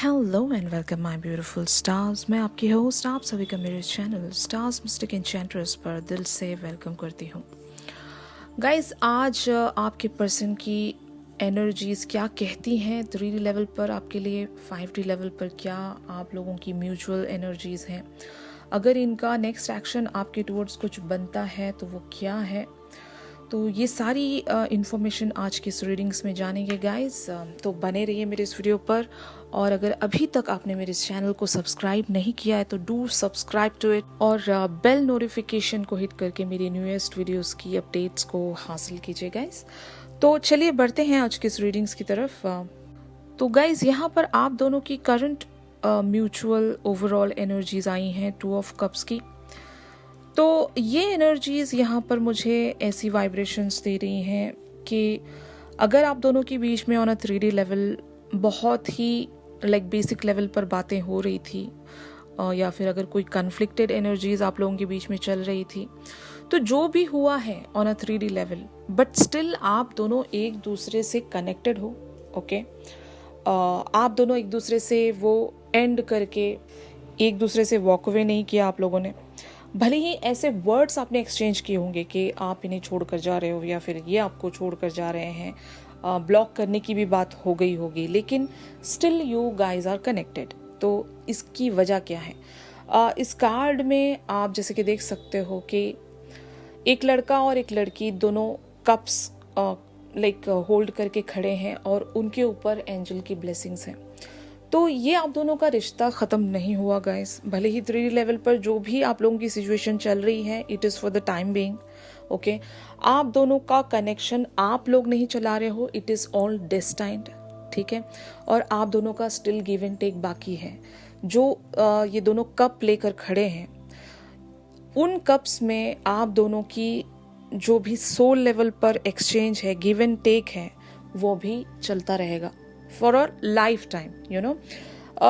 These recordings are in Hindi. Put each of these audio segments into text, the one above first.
Hello and welcome my beautiful stars. मैं आपकी होस्ट आप सभी का मेरे चैनल स्टार्स मिस्टिक एन्चेंट्रेस पर दिल से वेलकम करती हूँ। गाइस, आज आपके पर्सन की एनर्जीज क्या कहती हैं 3D लेवल पर आपके लिए, 5D लेवल पर क्या आप लोगों की म्यूचुअल एनर्जीज हैं। अगर इनका नेक्स्ट एक्शन आपके टुवर्ड्स कुछ बनता है तो वो क्या है, तो ये सारी इन्फॉर्मेशन आज की इस रीडिंग्स में जानेंगे गाइस। तो बने रहिए मेरे इस वीडियो पर, और अगर अभी तक आपने मेरे इस चैनल को सब्सक्राइब नहीं किया है तो डू सब्सक्राइब टू इट, और बेल नोटिफिकेशन को हिट करके मेरी न्यूएस्ट वीडियोस की अपडेट्स को हासिल कीजिए गाइस। तो चलिए बढ़ते हैं आज की इस रीडिंग्स की तरफ। तो गाइस, यहाँ पर आप दोनों की करंट म्यूचुअल ओवरऑल एनर्जीज आई हैं 2 ऑफ कप्स की। तो ये एनर्जीज़ यहाँ पर मुझे ऐसी वाइब्रेशंस दे रही हैं कि अगर आप दोनों के बीच में ऑन अ 3D लेवल बहुत ही बेसिक लेवल पर बातें हो रही थी, या फिर अगर कोई कन्फ्लिक्टेड एनर्जीज आप लोगों के बीच में चल रही थी, तो जो भी हुआ है on a 3D level, but still आप दोनों एक दूसरे से कनेक्टेड हो। ओके, आप दोनों एक दूसरे से वो एंड करके एक दूसरे से वॉक अवे नहीं किया आप लोगों ने। भले ही ऐसे वर्ड्स आपने एक्सचेंज किए होंगे कि आप इन्हें छोड़कर जा रहे हो या फिर ये आपको छोड़कर जा रहे हैं, ब्लॉक करने की भी बात हो गई होगी, लेकिन still you guys are connected. तो इसकी वजह क्या है? इस कार्ड में आप जैसे कि देख सकते हो कि एक लड़का और एक लड़की दोनों कप्स होल्ड करके खड़े हैं और उनके ऊपर एंजल की ब्लेसिंग्स हैं। तो ये आप दोनों का रिश्ता ख़त्म नहीं हुआ गाइस। भले ही 3D लेवल पर जो भी आप लोगों की सिचुएशन चल रही है, it is for the time being. Okay, आप दोनों का कनेक्शन आप लोग नहीं चला रहे हो, इट इज़ ऑल डेस्टाइन्ड। ठीक है, और आप दोनों का स्टिल गिव एंड टेक बाकी है। जो ये दोनों कप लेकर खड़े हैं, उन कप्स में आप दोनों की जो भी सोल लेवल पर एक्सचेंज है, गिव एंड टेक है, वो भी चलता रहेगा for a life time, you know.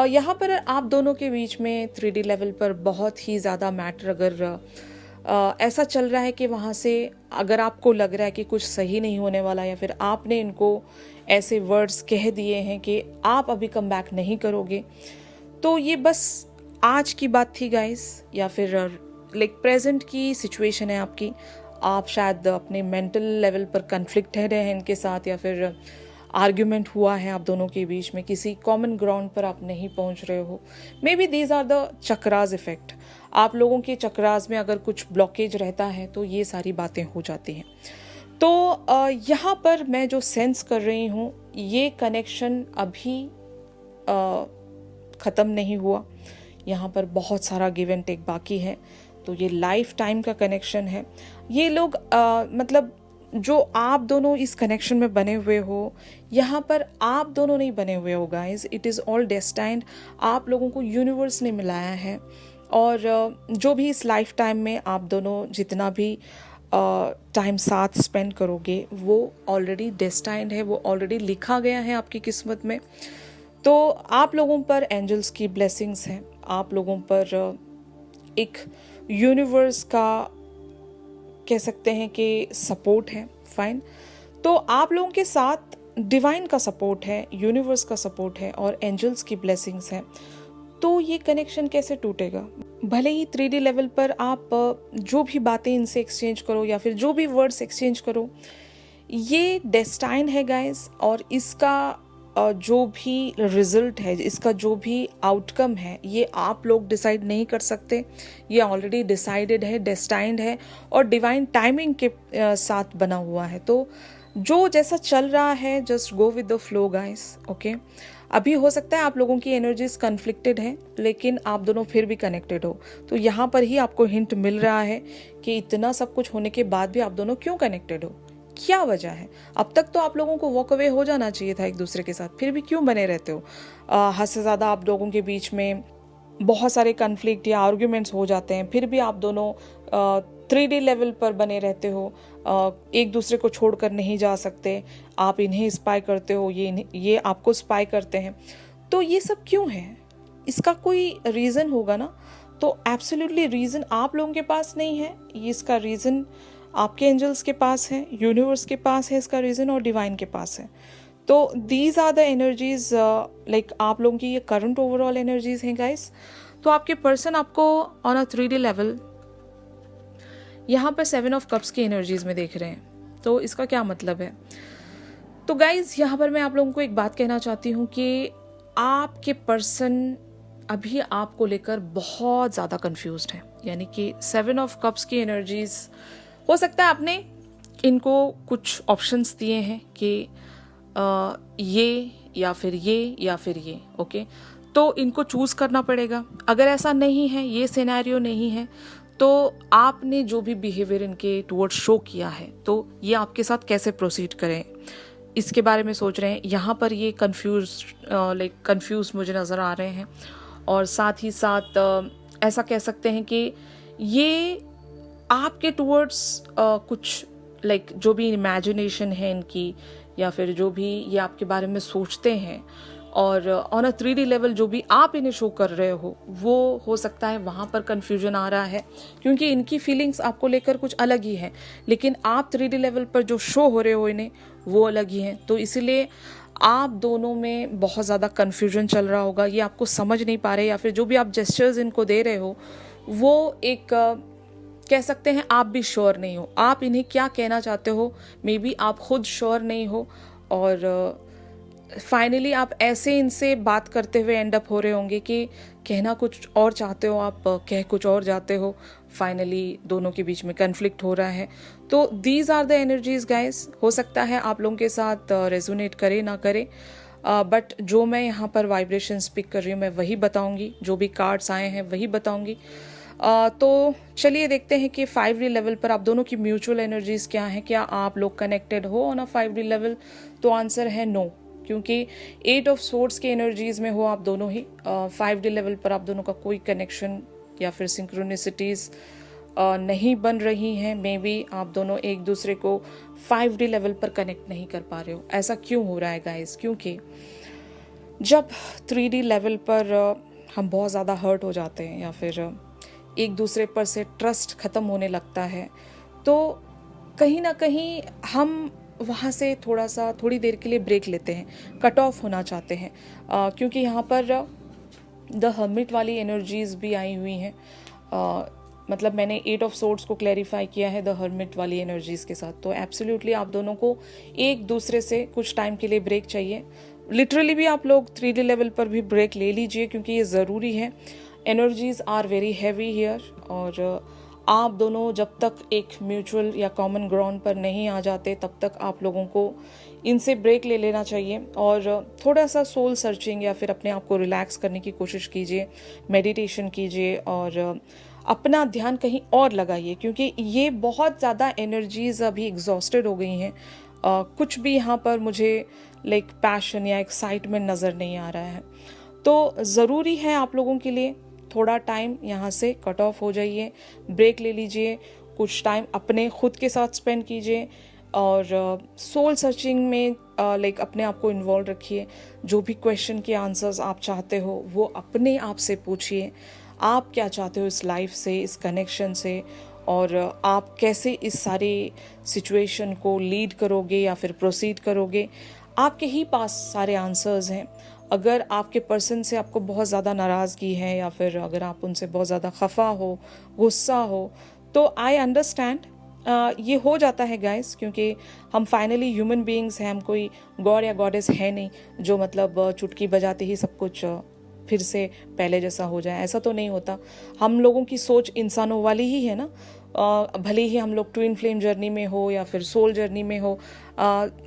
यहाँ पर आप दोनों के बीच में 3D लेवल पर बहुत ही ज़्यादा मैटर अगर ऐसा चल रहा है कि वहाँ से अगर आपको लग रहा है कि कुछ सही नहीं होने वाला, या फिर आपने इनको ऐसे वर्ड्स कह दिए हैं कि आप अभी कम बैक नहीं करोगे, तो ये बस आज की बात थी गाइस, या फिर प्रेजेंट की सिचुएशन है आपकी। आप शायद अपने मेंटल लेवल पर कन्फ्लिक्ट है रहे हैं इनके साथ, या फिर आर्ग्यूमेंट हुआ है आप दोनों के बीच में, किसी कॉमन ग्राउंड पर आप नहीं पहुंच रहे हो। Maybe these are the chakras effect. आप लोगों के चक्रास में अगर कुछ ब्लॉकेज रहता है तो ये सारी बातें हो जाती हैं। तो यहाँ पर मैं जो सेंस कर रही हूँ, ये कनेक्शन अभी ख़त्म नहीं हुआ। यहाँ पर बहुत सारा गिव एंड टेक बाकी है। तो ये लाइफ टाइम का कनेक्शन है। ये लोग जो आप दोनों इस कनेक्शन में बने हुए हो, यहाँ पर आप दोनों नहीं बने हुए हो guys, it is all destined. आप लोगों को यूनिवर्स ने मिलाया है, और जो भी इस लाइफ टाइम में आप दोनों जितना भी टाइम साथ स्पेंड करोगे, वो ऑलरेडी डेस्टाइन्ड है, वो ऑलरेडी लिखा गया है आपकी किस्मत में। तो आप लोगों पर एंजल्स की ब्लेसिंग्स हैं, आप लोगों पर एक यूनिवर्स का कह सकते हैं कि सपोर्ट है। फाइन, तो आप लोगों के साथ डिवाइन का सपोर्ट है, यूनिवर्स का सपोर्ट है, और एंजल्स की ब्लेसिंग्स हैं। तो ये कनेक्शन कैसे टूटेगा? भले ही 3D लेवल पर आप जो भी बातें इनसे एक्सचेंज करो, या फिर जो भी वर्ड्स एक्सचेंज करो, ये डेस्टाइन है गाइस, और इसका जो भी रिजल्ट है, इसका जो भी आउटकम है, ये आप लोग डिसाइड नहीं कर सकते। ये ऑलरेडी डिसाइडेड है, डेस्टाइन्ड है, और डिवाइन टाइमिंग के साथ बना हुआ है। तो जो जैसा चल रहा है, just go with the flow guys. Okay, अभी हो सकता है आप लोगों की एनर्जीज कन्फ्लिक्टेड है, लेकिन आप दोनों फिर भी कनेक्टेड हो। तो यहाँ पर ही आपको हिंट मिल रहा है कि इतना सब कुछ होने के बाद भी आप दोनों क्यों कनेक्टेड हो, क्या वजह है? अब तक तो आप लोगों को वॉक अवे हो जाना चाहिए था एक दूसरे के साथ, फिर भी क्यों बने रहते हो? हद से ज़्यादा आप लोगों के बीच में बहुत सारे कन्फ्लिक्ट या आर्ग्यूमेंट्स हो जाते हैं, फिर भी आप दोनों 3D लेवल पर बने रहते हो, एक दूसरे को छोड़कर नहीं जा सकते। आप इन्हें स्पाई करते हो, ये आपको स्पाई करते हैं। तो ये सब क्यों है? इसका कोई रीज़न होगा ना। तो एब्सोल्युटली रीज़न आप लोगों के पास नहीं है, इसका रीज़न आपके एंजल्स के पास है, यूनिवर्स के पास है इसका रीज़न, और डिवाइन के पास है। तो these are the energies, like आप लोगों की ये करंट ओवरऑल एनर्जीज हैं गाइस। तो आपके पर्सन आपको ऑन अ 3D लेवल यहाँ पर 7 ऑफ कप्स की एनर्जीज में देख रहे हैं। तो इसका क्या मतलब है? तो गाइज यहाँ पर मैं आप लोगों को एक बात कहना चाहती हूँ कि आपके पर्सन अभी आपको लेकर बहुत ज़्यादा कंफ्यूज्ड है। यानी कि 7 ऑफ कप्स की एनर्जीज, हो सकता है आपने इनको कुछ ऑप्शंस दिए हैं कि ये या फिर ये, ओके। तो इनको चूज़ करना पड़ेगा। अगर ऐसा नहीं है, ये सिनेरियो नहीं है, तो आपने जो भी बिहेवियर इनके टुवर्ड्स शो किया है, तो ये आपके साथ कैसे प्रोसीड करें, इसके बारे में सोच रहे हैं। यहाँ पर ये कंफ्यूज मुझे नज़र आ रहे हैं। और साथ ही साथ ऐसा कह सकते हैं कि ये आपके टुवर्ड्स कुछ जो भी इमेजिनेशन है इनकी, या फिर जो भी ये आपके बारे में सोचते हैं, और ऑन अ 3D लेवल जो भी आप इन्हें शो कर रहे हो, वो हो सकता है वहाँ पर कन्फ्यूजन आ रहा है, क्योंकि इनकी फीलिंग्स आपको लेकर कुछ अलग ही है, लेकिन आप 3D लेवल पर जो शो हो रहे हो इन्हें, वो अलग ही हैं। तो इसीलिए आप दोनों में बहुत ज़्यादा कन्फ्यूजन चल रहा होगा। ये आपको समझ नहीं पा रहे, या फिर जो भी आप जेस्चर्स इनको दे रहे हो वो एक कह सकते हैं आप भी श्योर नहीं हो, आप इन्हें क्या कहना चाहते हो, मे बी आप खुद श्योर नहीं हो। और फाइनली आप ऐसे इनसे बात करते हुए एंड अप हो रहे होंगे कि कहना कुछ और चाहते हो, आप कह कुछ और जाते हो। फाइनली दोनों के बीच में कन्फ्लिक्ट हो रहा है। तो these are the energies guys. हो सकता है आप लोगों के साथ रेजोनेट करे ना करे, बट जो मैं यहाँ पर वाइब्रेशंस पिक कर रही हूँ मैं वही बताऊँगी, जो भी कार्ड्स आए हैं वही बताऊँगी। तो चलिए देखते हैं कि 5D लेवल पर आप दोनों की म्यूचुअल एनर्जीज क्या हैं। क्या आप लोग कनेक्टेड हो ऑन अ 5D लेवल? तो आंसर है नो, क्योंकि 8 ऑफ सोर्ड्स की एनर्जीज में हो आप दोनों ही। 5D लेवल पर आप दोनों का कोई कनेक्शन या फिर सिंक्रोनिसिटीज नहीं बन रही हैं। मे बी आप दोनों एक दूसरे को 5D लेवल पर कनेक्ट नहीं कर पा रहे हो। ऐसा क्यों हो रहा है गाइस? क्योंकि जब 3D लेवल पर हम बहुत ज़्यादा हर्ट हो जाते हैं, या फिर एक दूसरे पर से ट्रस्ट ख़त्म होने लगता है, तो कहीं ना कहीं हम वहाँ से थोड़ी देर के लिए ब्रेक लेते हैं, कट ऑफ होना चाहते हैं, क्योंकि यहाँ पर द हर्मिट वाली एनर्जीज भी आई हुई हैं। मतलब मैंने 8 ऑफ सोर्ड्स को क्लैरिफाई किया है द हर्मिट वाली एनर्जीज के साथ। तो एब्सोल्युटली आप दोनों को एक दूसरे से कुछ टाइम के लिए ब्रेक चाहिए। लिटरली भी आप लोग 3D लेवल पर भी ब्रेक ले लीजिए, क्योंकि ये ज़रूरी है। Energies are very heavy here, और आप दोनों जब तक एक म्यूचुअल या कॉमन ग्राउंड पर नहीं आ जाते, तब तक आप लोगों को इनसे ब्रेक ले लेना चाहिए। और थोड़ा सा सोल सर्चिंग या फिर अपने आप को रिलैक्स करने की कोशिश कीजिए, मेडिटेशन कीजिए, और अपना ध्यान कहीं और लगाइए, क्योंकि ये बहुत ज़्यादा एनर्जीज अभी एग्जॉस्टेड हो गई हैं। कुछ भी यहाँ पर मुझे पैशन या एक्साइटमेंट नज़र नहीं आ रहा है। तो ज़रूरी है आप लोगों के लिए थोड़ा टाइम यहाँ से कट ऑफ हो जाइए, ब्रेक ले लीजिए, कुछ टाइम अपने खुद के साथ स्पेंड कीजिए, और सोल सर्चिंग में अपने आप को इन्वॉल्व रखिए। जो भी क्वेश्चन के आंसर्स आप चाहते हो वो अपने आप से पूछिए। आप क्या चाहते हो इस लाइफ से, इस कनेक्शन से, और आप कैसे इस सारी सिचुएशन को लीड करोगे या फिर प्रोसीड करोगे। आपके ही पास सारे आंसर्स हैं। अगर आपके पर्सन से आपको बहुत ज़्यादा नाराज़गी है, या फिर अगर आप उनसे बहुत ज़्यादा खफा हो, गुस्सा हो, तो आई अंडरस्टैंड। ये हो जाता है गाइस, क्योंकि हम फाइनली ह्यूमन बीइंग्स हैं। हम कोई गॉड या गॉडेस है नहीं जो चुटकी बजाते ही सब कुछ फिर से पहले जैसा हो जाए। ऐसा तो नहीं होता। हम लोगों की सोच इंसानों वाली ही है ना। भले ही हम लोग ट्विन फ्लेम जर्नी में हो या फिर सोल जर्नी में हो,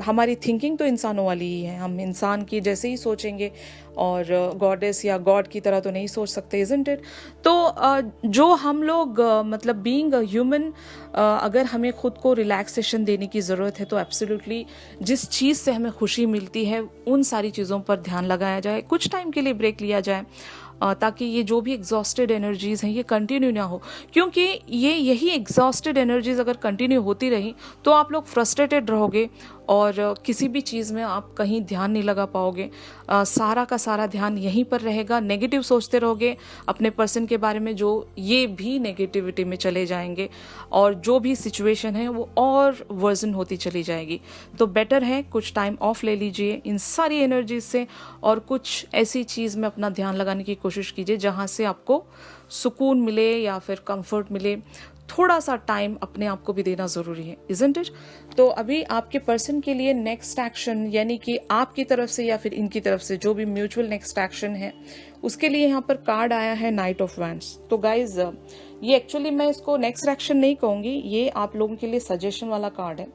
हमारी थिंकिंग तो इंसानों वाली ही है। हम इंसान की जैसे ही सोचेंगे, और गॉडेस या गॉड की तरह तो नहीं सोच सकते, इजंट इट? तो जो हम लोग बीइंग ह्यूमन, अगर हमें खुद को रिलैक्सेशन देने की ज़रूरत है, तो एब्सोल्युटली जिस चीज़ से हमें खुशी मिलती है उन सारी चीज़ों पर ध्यान लगाया जाए, कुछ टाइम के लिए ब्रेक लिया जाए, ताकि ये जो भी एग्जॉस्टेड एनर्जीज हैं ये कंटिन्यू ना हो। क्योंकि यही एग्जॉस्टेड एनर्जीज अगर कंटिन्यू होती रही तो आप लोग फ्रस्ट्रेटेड रहोगे, और किसी भी चीज़ में आप कहीं ध्यान नहीं लगा पाओगे। सारा का सारा ध्यान यहीं पर रहेगा। नेगेटिव सोचते रहोगे अपने पर्सन के बारे में, जो ये भी नेगेटिविटी में चले जाएंगे और जो भी सिचुएशन है वो और वर्जन होती चली जाएगी। तो बेटर है कुछ टाइम ऑफ ले लीजिए इन सारी एनर्जी से और कुछ ऐसी चीज़ में अपना ध्यान लगाने की कोशिश कीजिए जहाँ से आपको सुकून मिले या फिर कंफर्ट मिले। थोड़ा सा टाइम अपने आप को भी देना ज़रूरी है, इज़न्ट इट? तो अभी आपके पर्सन के लिए नेक्स्ट एक्शन, यानी कि आपकी तरफ से या फिर इनकी तरफ से जो भी म्यूचुअल नेक्स्ट एक्शन है, उसके लिए यहाँ पर कार्ड आया है नाइट ऑफ वैंड्स। तो गाइज ये एक्चुअली मैं इसको नेक्स्ट एक्शन नहीं कहूँगी, ये आप लोगों के लिए सजेशन वाला कार्ड है,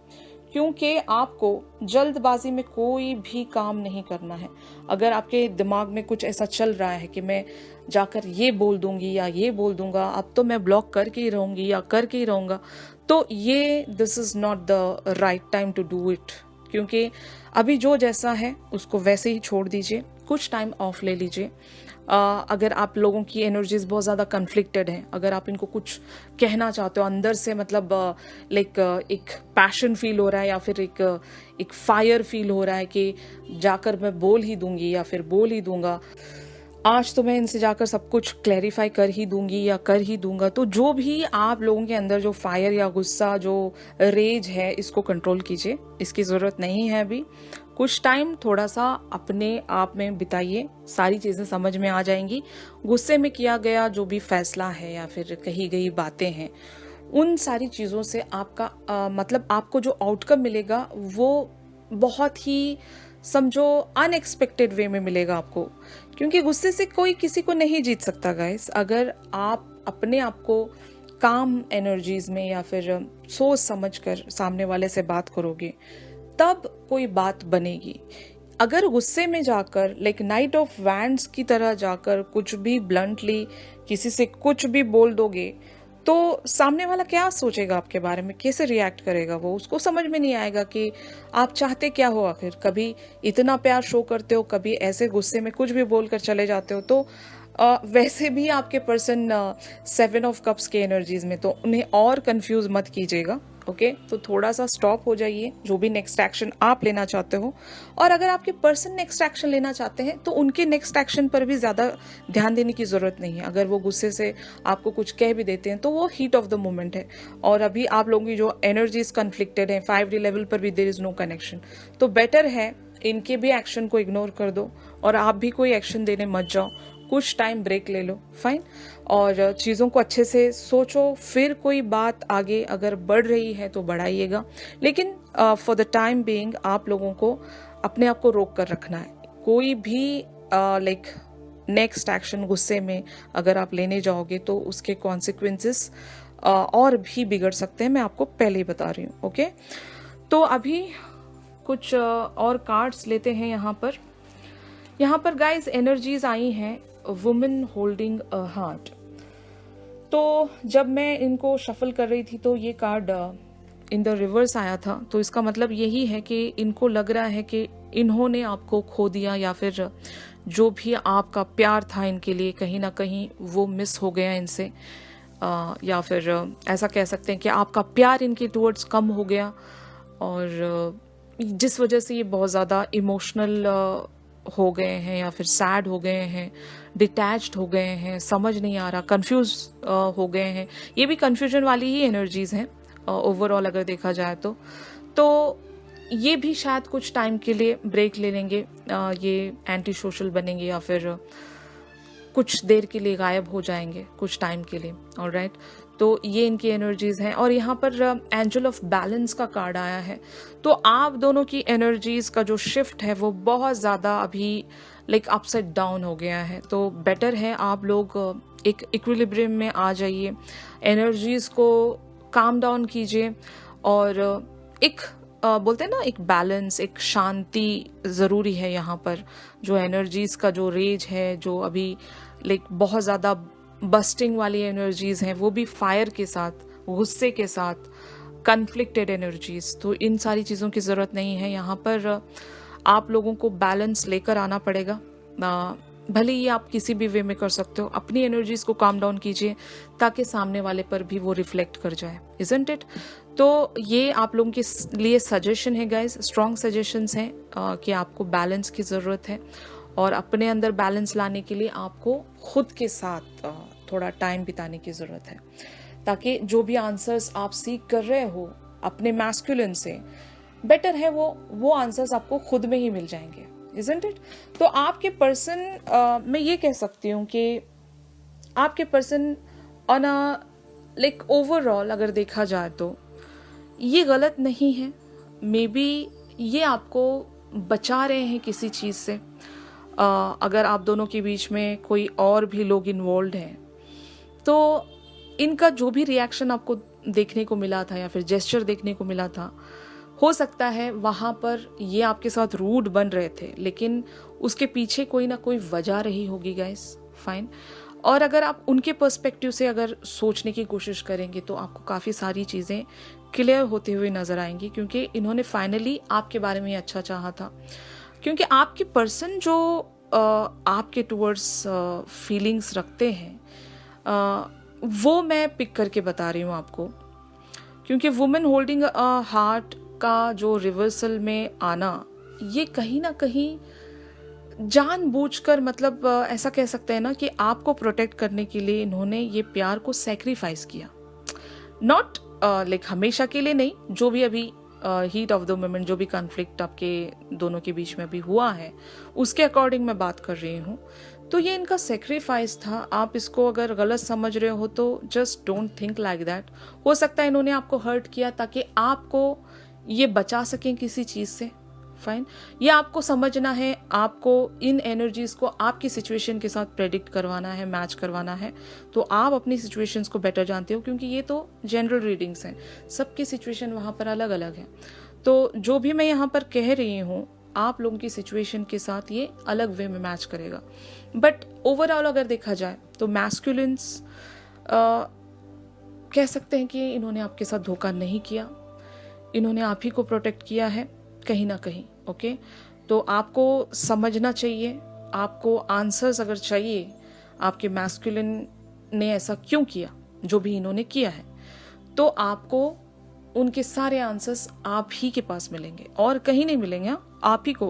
क्योंकि आपको जल्दबाजी में कोई भी काम नहीं करना है। अगर आपके दिमाग में कुछ ऐसा चल रहा है कि मैं जाकर ये बोल दूंगी या ये बोल दूंगा, अब तो मैं ब्लॉक करके ही रहूंगी या करके ही रहूंगा, तो ये this is not the right time to do it. क्योंकि अभी जो जैसा है उसको वैसे ही छोड़ दीजिए, कुछ टाइम ऑफ ले लीजिए। अगर आप लोगों की एनर्जीज बहुत ज़्यादा कन्फ्लिक्टेड हैं, अगर आप इनको कुछ कहना चाहते हो अंदर से, मतलब लाइक एक पैशन फील हो रहा है या फिर एक फायर फील हो रहा है कि जाकर मैं बोल ही दूंगी या फिर बोल ही दूंगा, आज तो मैं इनसे जाकर सब कुछ क्लैरिफाई कर ही दूंगी या कर ही दूंगा, तो जो भी आप लोगों के अंदर जो फायर या गुस्सा, जो रेज है, इसको कंट्रोल कीजिए। इसकी ज़रूरत नहीं है अभी। कुछ टाइम थोड़ा सा अपने आप में बिताइए, सारी चीज़ें समझ में आ जाएंगी। गुस्से में किया गया जो भी फैसला है या फिर कही गई बातें हैं, उन सारी चीज़ों से आपका मतलब आपको जो आउटकम मिलेगा वो बहुत ही, समझो, अनएक्सपेक्टेड वे में मिलेगा आपको। क्योंकि गुस्से से कोई किसी को नहीं जीत सकता गाइस। अगर आप अपने आप को काम एनर्जीज में या फिर सोच समझ कर सामने वाले से बात करोगे, तब कोई बात बनेगी। अगर गुस्से में जाकर, लाइक नाइट ऑफ वैंड्स की तरह जाकर कुछ भी ब्लंटली किसी से कुछ भी बोल दोगे, तो सामने वाला क्या सोचेगा आपके बारे में, कैसे रिएक्ट करेगा वो, उसको समझ में नहीं आएगा कि आप चाहते क्या हो। आखिर कभी इतना प्यार शो करते हो, कभी ऐसे गुस्से में कुछ भी बोलकर चले जाते हो। तो वैसे भी आपके पर्सन 7 ऑफ कप्स के एनर्जीज में, तो उन्हें और कंफ्यूज मत कीजिएगा। ओके, तो थोड़ा सा स्टॉप हो जाइए जो भी नेक्स्ट एक्शन आप लेना चाहते हो। और अगर आपके पर्सन नेक्स्ट एक्शन लेना चाहते हैं तो उनके नेक्स्ट एक्शन पर भी ज़्यादा ध्यान देने की ज़रूरत नहीं है। अगर वो गुस्से से आपको कुछ कह भी देते हैं तो वो हीट ऑफ द मोमेंट है, और अभी आप लोगों की जो एनर्जीज कन्फ्लिक्टेड है, 5D लेवल पर भी देयर इज नो कनेक्शन। तो बेटर है इनके भी एक्शन को इग्नोर कर दो और आप भी कोई एक्शन देने मत जाओ। कुछ टाइम ब्रेक ले लो, फाइन, और चीज़ों को अच्छे से सोचो। फिर कोई बात आगे अगर बढ़ रही है तो बढ़ाइएगा, लेकिन फॉर द टाइम बीइंग आप लोगों को अपने आप को रोक कर रखना है। कोई भी लाइक नेक्स्ट एक्शन गुस्से में अगर आप लेने जाओगे तो उसके कॉन्सिक्वेंसेस और भी बिगड़ सकते हैं, मैं आपको पहले ही बता रही हूँ। ओके, तो अभी कुछ और कार्ड्स लेते हैं। यहाँ पर गाइज एनर्जीज आई हैं वुमेन होल्डिंग अ हार्ट। तो जब मैं इनको शफल कर रही थी तो ये कार्ड इन द रिवर्स आया था। तो इसका मतलब यही है कि इनको लग रहा है कि इन्होंने आपको खो दिया, या फिर जो भी आपका प्यार था इनके लिए कहीं ना कहीं वो मिस हो गया इनसे, या फिर ऐसा कह सकते हैं कि आपका प्यार इनके टुवर्ड्स कम हो गया, और जिस वजह से ये बहुत ज़्यादा इमोशनल हो गए हैं या फिर सैड हो गए हैं, डिटैच्ड हो गए हैं, समझ नहीं आ रहा, कंफ्यूज हो गए हैं। ये भी कंफ्यूजन वाली ही एनर्जीज हैं ओवरऑल अगर देखा जाए तो ये भी शायद कुछ टाइम के लिए ब्रेक ले लेंगे, ये एंटी सोशल बनेंगे या फिर कुछ देर के लिए गायब हो जाएंगे कुछ टाइम के लिए। ऑलराइट, तो ये इनकी एनर्जीज हैं। और यहाँ पर एंजल ऑफ बैलेंस का कार्ड आया है। तो आप दोनों की एनर्जीज का जो शिफ्ट है वो बहुत ज़्यादा अभी लाइक अपसाइड डाउन हो गया है। तो बेटर है आप लोग एक इक्विलिब्रियम में आ जाइए, एनर्जीज को काम डाउन कीजिए, और एक बोलते हैं ना, एक बैलेंस, एक शांति ज़रूरी है यहाँ पर। जो एनर्जीज का जो रेज है, जो अभी लाइक बहुत ज़्यादा बस्टिंग वाली एनर्जीज हैं, वो भी फायर के साथ, गुस्से के साथ, कन्फ्लिक्टेड एनर्जीज, तो इन सारी चीज़ों की ज़रूरत नहीं है। यहाँ पर आप लोगों को बैलेंस लेकर आना पड़ेगा। भले ही आप किसी भी वे में कर सकते हो, अपनी एनर्जीज को काम डाउन कीजिए ताकि सामने वाले पर भी वो रिफ्लेक्ट कर जाए, इजंट इट? तो ये आप लोगों के लिए सजेशन है गाइस, स्ट्रॉन्ग सजेशंस हैं कि आपको बैलेंस की ज़रूरत है और अपने अंदर बैलेंस लाने के लिए आपको खुद के साथ थोड़ा टाइम बिताने की ज़रूरत है, ताकि जो भी आंसर्स आप सीख कर रहे हो अपने मैस्कुलिन से, बेटर है वो आंसर्स आपको खुद में ही मिल जाएंगे, इजंट इट? तो आपके पर्सन, मैं ये कह सकती हूँ कि आपके person on a like overall अगर देखा जाए तो ये गलत नहीं है। मे बी ये आपको बचा रहे हैं किसी चीज़ से। अगर आप दोनों के बीच में कोई और भी लोग इन्वॉल्व हैं तो इनका जो भी रिएक्शन आपको देखने को मिला था या फिर जेस्चर देखने को मिला था, हो सकता है वहाँ पर ये आपके साथ रूड बन रहे थे, लेकिन उसके पीछे कोई ना कोई वजह रही होगी गाइस, फाइन। और अगर आप उनके पर्सपेक्टिव से अगर सोचने की कोशिश करेंगे तो आपको काफ़ी सारी चीज़ें क्लियर होते हुए नज़र आएंगी, क्योंकि इन्होंने फाइनली आपके बारे में अच्छा चाहा था। क्योंकि आपके पर्सन जो आपके टूवर्ड्स फीलिंग्स रखते हैं, वो मैं पिक करके बता रही हूँ आपको। क्योंकि वुमेन होल्डिंग अ हार्ट का जो रिवर्सल में आना, ये कहीं ना कहीं जानबूझकर, मतलब ऐसा कह सकते हैं ना कि आपको प्रोटेक्ट करने के लिए इन्होंने ये प्यार को सैक्रिफाइस किया। नॉट लाइक हमेशा के लिए नहीं, जो भी अभी हीट ऑफ द मोमेंट, जो भी कॉन्फ्लिक्ट आपके दोनों के बीच में अभी हुआ है उसके अकॉर्डिंग मैं बात कर रही हूँ। तो ये इनका सेक्रीफाइस था। आप इसको अगर गलत समझ रहे हो तो just don't think like that. हो सकता है इन्होंने आपको हर्ट किया ताकि आपको ये बचा सकें किसी चीज़ से, फाइन। ये आपको समझना है, आपको इन एनर्जीज को आपकी सिचुएशन के साथ प्रेडिक्ट करवाना है, मैच करवाना है। तो आप अपनी सिचुएशंस को बेटर जानते हो, क्योंकि ये तो जनरल रीडिंग्स हैं, सबकी सिचुएशन वहाँ पर अलग अलग है। तो जो भी मैं यहाँ पर कह रही हूँ आप लोगों की सिचुएशन के साथ ये अलग वे में मैच करेगा। बट ओवरऑल अगर देखा जाए तो मैस्कुलिन्स कह सकते हैं कि इन्होंने आपके साथ धोखा नहीं किया, इन्होंने आप ही को प्रोटेक्ट किया है कहीं ना कहीं। ओके, तो आपको समझना चाहिए, आपको आंसर्स अगर चाहिए आपके मैस्कुलिन ने ऐसा क्यों किया जो भी इन्होंने किया है, तो आपको उनके सारे आंसर्स आप ही के पास मिलेंगे और कहीं नहीं मिलेंगे। आप ही को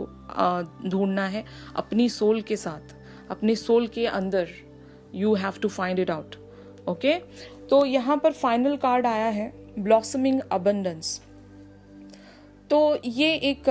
ढूंढना है अपनी सोल के साथ, अपनी सोल के अंदर। You have to find it out. Okay, तो यहाँ पर फाइनल कार्ड आया है ब्लॉसमिंग अबंडेंस। तो ये एक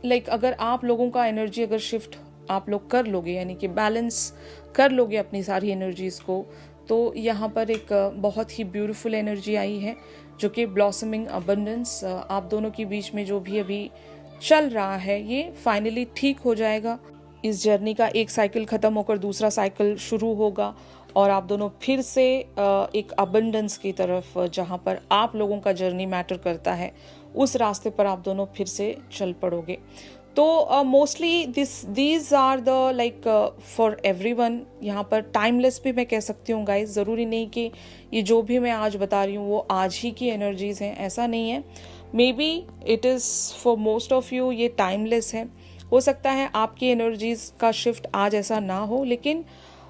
लाइक अगर आप लोगों का एनर्जी अगर शिफ्ट आप लोग कर लोगे, यानी कि बैलेंस कर लोगे अपनी सारी एनर्जीज को, तो यहाँ पर एक बहुत ही ब्यूटीफुल एनर्जी आई है जो कि ब्लॉसमिंग अबंडेंस। आप दोनों के बीच में जो भी अभी चल रहा है ये फाइनली ठीक हो जाएगा। इस जर्नी का एक साइकिल खत्म होकर दूसरा साइकिल शुरू होगा और आप दोनों फिर से एक अबंडेंस की तरफ, जहाँ पर आप लोगों का जर्नी मैटर करता है, उस रास्ते पर आप दोनों फिर से चल पड़ोगे। तो mostly these are the like for everyone. यहाँ पर टाइमलेस भी मैं कह सकती हूँ गाइस, ज़रूरी नहीं कि ये जो भी मैं आज बता रही हूँ वो आज ही की एनर्जीज हैं, ऐसा नहीं है। May be it is for most of you ये टाइमलेस है। हो सकता है आपकी एनर्जीज का शिफ्ट आज ऐसा ना हो, लेकिन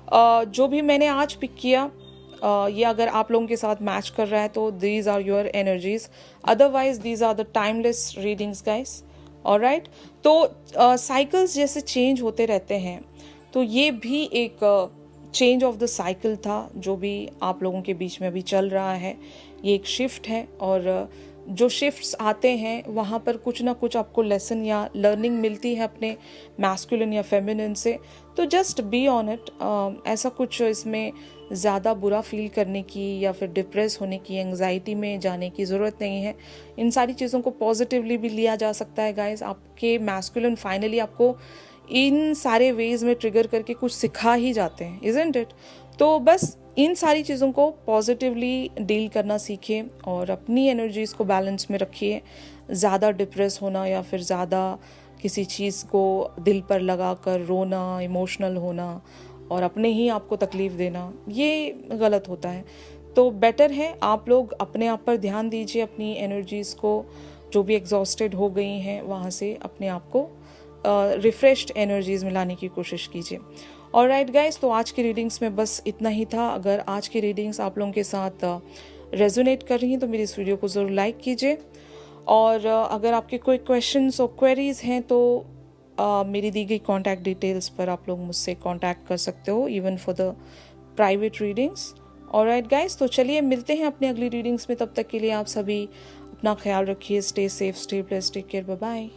जो भी मैंने आज पिक किया ये अगर आप लोगों के साथ मैच कर रहा है तो these are your energies, otherwise these are the timeless readings guys. Alright, तो साइकिल्स जैसे चेंज होते रहते हैं, तो ये भी एक चेंज ऑफ द साइकिल था जो भी आप लोगों के बीच में अभी चल रहा है। ये एक शिफ्ट है और जो शिफ्ट्स आते हैं वहाँ पर कुछ ना कुछ आपको लेसन या लर्निंग मिलती है अपने मैस्कुलिन या फेमिनिन से। तो जस्ट बी ऑन इट। ऐसा कुछ इसमें ज़्यादा बुरा फील करने की या फिर डिप्रेस होने की, एंग्जाइटी में जाने की ज़रूरत नहीं है। इन सारी चीज़ों को पॉजिटिवली भी लिया जा सकता है गाइस। आपके मैस्कुलिन फाइनली आपको इन सारे वेज में ट्रिगर करके कुछ सिखा ही जाते हैं, इजंट इट? तो बस इन सारी चीज़ों को पॉजिटिवली डील करना सीखिए और अपनी एनर्जीज़ को बैलेंस में रखिए। ज़्यादा डिप्रेस होना या फिर ज़्यादा किसी चीज़ को दिल पर लगा कर रोना, इमोशनल होना और अपने ही आपको तकलीफ़ देना, ये गलत होता है। तो बेटर है आप लोग अपने आप पर ध्यान दीजिए, अपनी एनर्जीज़ को जो भी एग्जॉस्टेड हो गई हैं वहाँ से अपने आप को रिफ्रेश्ड एनर्जीज़ में लाने की कोशिश कीजिए। ऑलराइट गाइस, तो आज की रीडिंग्स में बस इतना ही था। अगर आज की रीडिंग्स आप लोगों के साथ रेजोनेट कर रही हैं तो मेरी इस वीडियो को ज़रूर लाइक कीजिए। और अगर आपके कोई क्वेश्चंस और क्वेरीज़ हैं तो मेरी दी गई कॉन्टैक्ट डिटेल्स पर आप लोग मुझसे कॉन्टैक्ट कर सकते हो, even for the private readings. Alright guys, तो चलिए मिलते हैं अपनी अगली रीडिंग्स में। तब तक के लिए आप सभी अपना ख्याल रखिए। Stay safe, stay blessed, take care, bye bye.